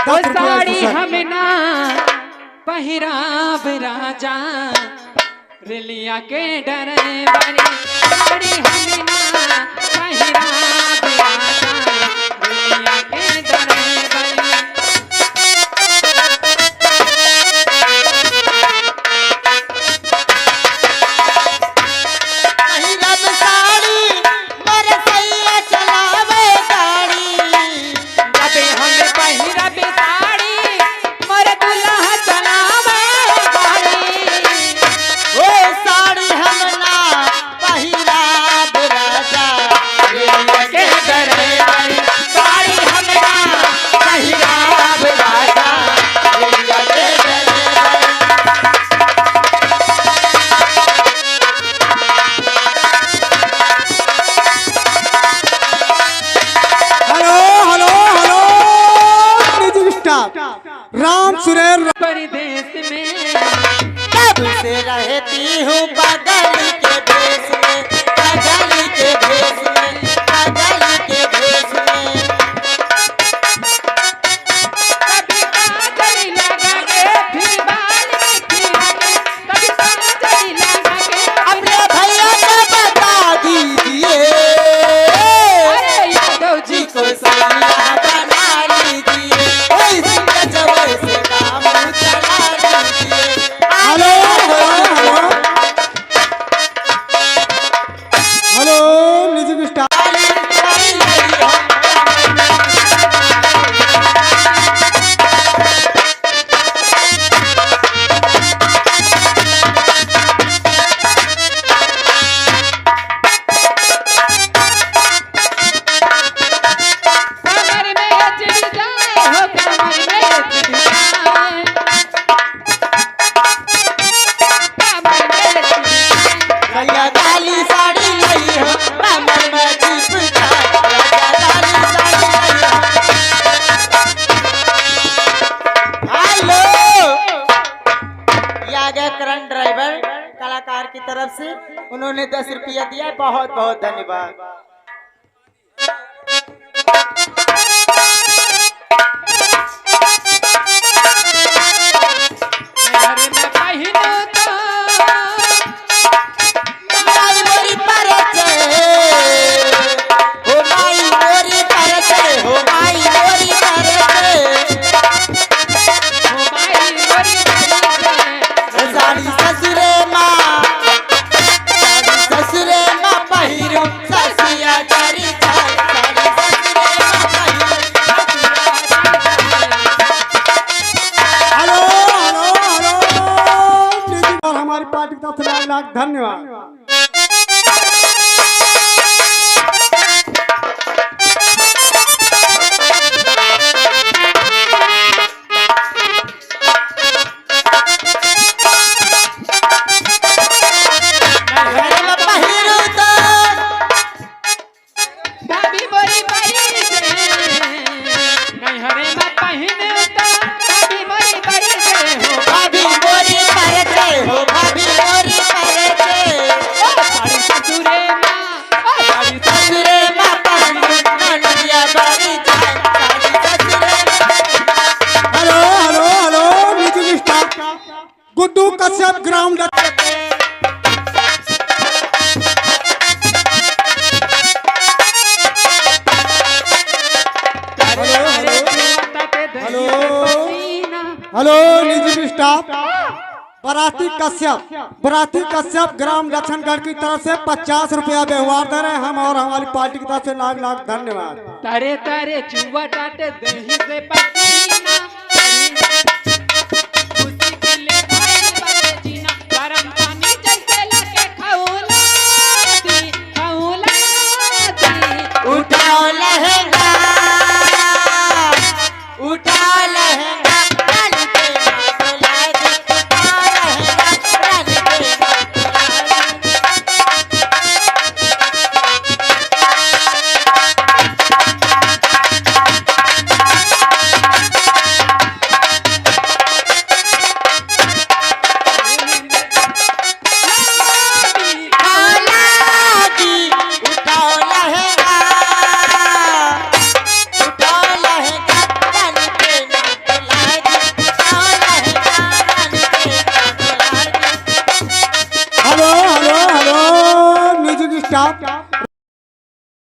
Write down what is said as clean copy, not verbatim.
वो साड़ी हम ना पहिराब राजा रेलिया के डरे वाली साड़ी हम ना पहिराब राजा रेलिया के डरे वाली राम सुरेर परदेश में कब से रहती हूँ बगल के भेष में, बगल के भेष में, बगल के भेष में। कभी काजल लगा के फिर बाल में खिला के कभी काजल लगा के अपने भैया को बता दीजिए, अरे यादव जी को सैया बना लीजिए, से काम चला लीजिए। हेलो हेलो म्यूजिक स्टार करण ड्राइवर कलाकार की तरफ से उन्होंने 10 रुपया दिया, बहुत बहुत धन्यवाद। धन्यवाद। Guddu Kashyap ground hello music staff बराती कश्यप ग्राम लक्ष्मणगढ़ की तरफ से 50 रुपया व्यवहार दे रहे हैं हम और हमारी पार्टी की तरफ से लाख लाख धन्यवाद। तारे तारे चुवा टाटे दही से पसीना चुपचाप